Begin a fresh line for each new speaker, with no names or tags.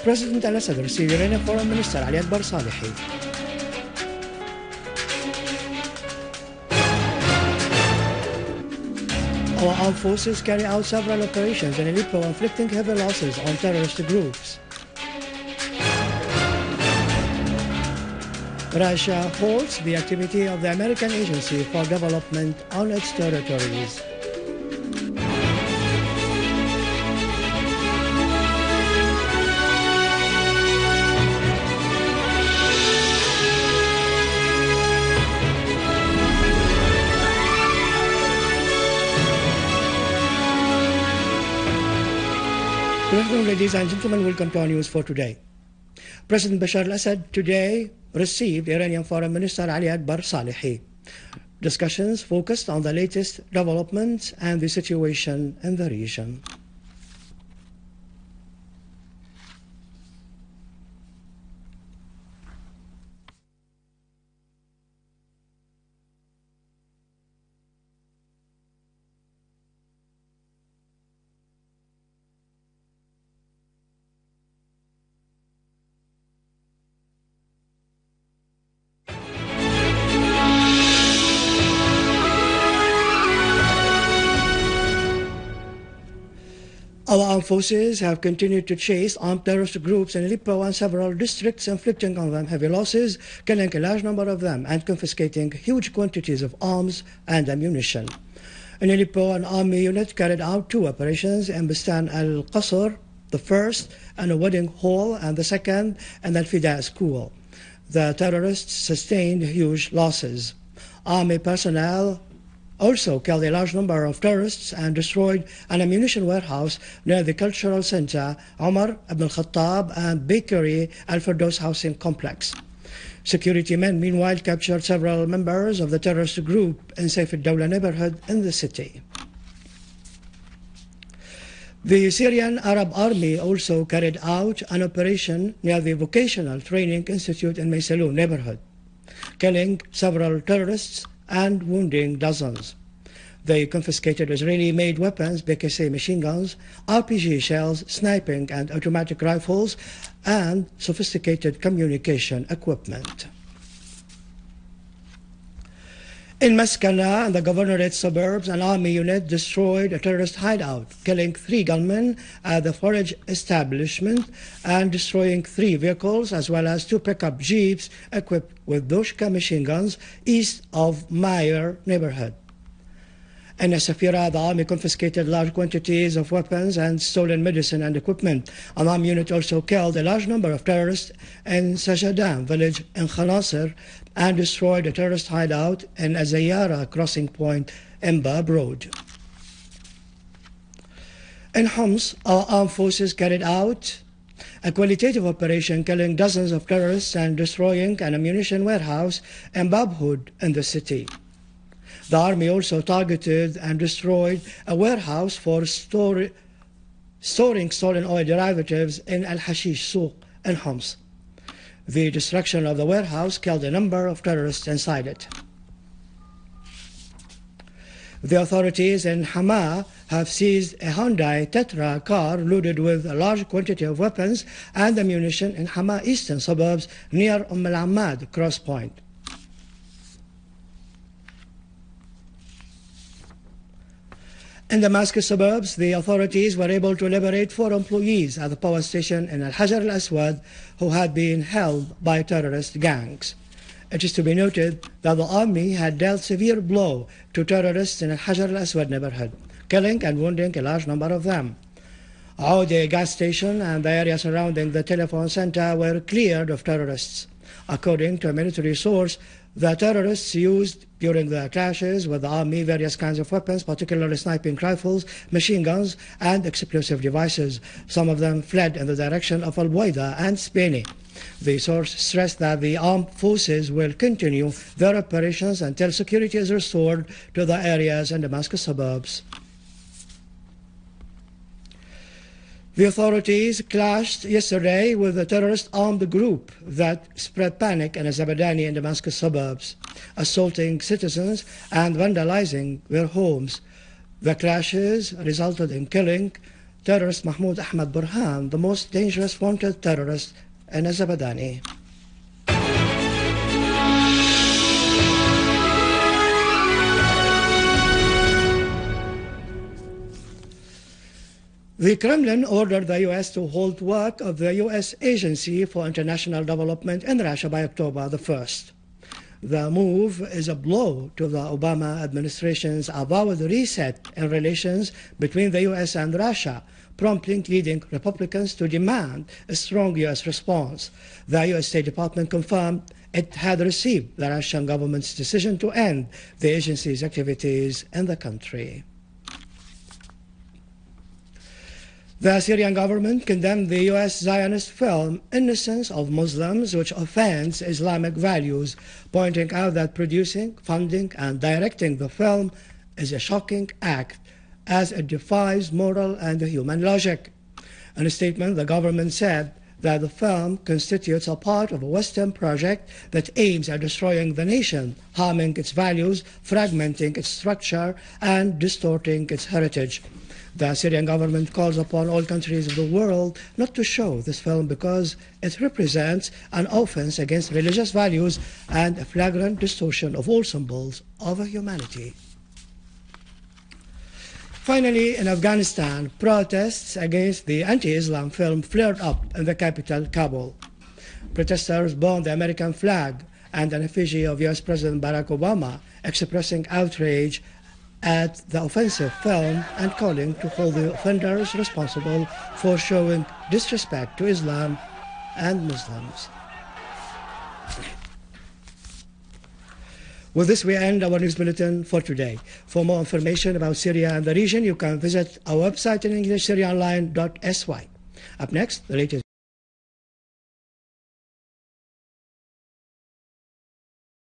President al-Assad received Iranian Foreign Minister Ali Akbar Salihi. Our armed forces carry out several operations in Aleppo, inflicting heavy losses on terrorist groups. Russia halts the activity of the American Agency for Development on its territories. Good afternoon, ladies and gentlemen. Welcome to our news for today. President Bashar al-Assad today received Iranian Foreign Minister Ali Akbar Salihi. Discussions focused on the latest developments and the situation in the region. Our armed forces have continued to chase armed terrorist groups in Aleppo and several districts, inflicting on them heavy losses, killing a large number of them, and confiscating huge quantities of arms and ammunition. In Aleppo, an army unit carried out two operations in Bustan al-Qasr, the first in a wedding hall, and the second in al-Fida school. The terrorists sustained huge losses. Army personnel also killed a large number of terrorists and destroyed an ammunition warehouse near the cultural center Omar ibn al-Khattab and bakery Al-Firdaus housing complex. Security men meanwhile captured several members of the terrorist group in Saif al-Dawla neighborhood in the city. The Syrian Arab Army also carried out an operation near the Vocational Training Institute in Maysalun neighborhood, killing several terrorists and wounding dozens. They confiscated Israeli-made weapons, BKC machine guns, RPG shells, sniping and automatic rifles, and sophisticated communication equipment. In Maskana and the governorate suburbs, an army unit destroyed a terrorist hideout, killing 3 gunmen at the forage establishment and destroying 3 vehicles as well as 2 pickup jeeps equipped with Doshka machine guns east of Mayer neighborhood. In Safira, the army confiscated large quantities of weapons and stolen medicine and equipment. An army unit also killed a large number of terrorists in Sajadan village in Khanasir and destroyed a terrorist hideout in Azayara crossing point in Bab Road. In Homs, our armed forces carried out a qualitative operation killing dozens of terrorists and destroying an ammunition warehouse in Babhood in the city. The army also targeted and destroyed a warehouse for storing stolen oil derivatives in Al-Hashish Souq in Homs. The destruction of the warehouse killed a number of terrorists inside it. The authorities in Hama have seized a Hyundai Tetra car loaded with a large quantity of weapons and ammunition in Hama eastern suburbs near al-Ahmad cross point. In the Damascus suburbs, the authorities were able to liberate 4 employees at the power station in Al-Hajar al-Aswad who had been held by terrorist gangs. It is to be noted that the army had dealt severe blow to terrorists in Al-Hajar al-Aswad neighborhood, killing and wounding a large number of them. Aoudi gas station and the area surrounding the telephone center were cleared of terrorists. According to a military source, the terrorists used during the clashes with the army various kinds of weapons, particularly sniping rifles, machine guns, and explosive devices. Some of them fled in the direction of Al-Buwaida and Spain. The source stressed that the armed forces will continue their operations until security is restored to the areas in Damascus suburbs. The authorities clashed yesterday with a terrorist armed group that spread panic in Zabadani in Damascus suburbs, assaulting citizens and vandalizing their homes. The clashes resulted in killing terrorist Mahmoud Ahmad Burhan, the most dangerous wanted terrorist in Azabadani. The Kremlin ordered the U.S. to halt work of the U.S. Agency for International Development in Russia by October the 1st. The move is a blow to the Obama administration's avowed reset in relations between the U.S. and Russia, prompting leading Republicans to demand a strong U.S. response. The U.S. State Department confirmed it had received the Russian government's decision to end the agency's activities in the country. The Syrian government condemned the US-Zionist film Innocence of Muslims, which offends Islamic values, pointing out that producing, funding, and directing the film is a shocking act, as it defies moral and human logic. In a statement, the government said that the film constitutes a part of a Western project that aims at destroying the nation, harming its values, fragmenting its structure, and distorting its heritage. The Syrian government calls upon all countries of the world not to show this film because it represents an offense against religious values and a flagrant distortion of all symbols of humanity. Finally, in Afghanistan, protests against the anti-Islam film flared up in the capital, Kabul. Protesters burned the American flag and an effigy of US President Barack Obama, expressing outrage at the offensive film and calling to hold the offenders responsible for showing disrespect to Islam and Muslims. With this, we end our news bulletin for today. For more information about Syria and the region, you can visit our website in English, syriaonline.sy. Up next, the latest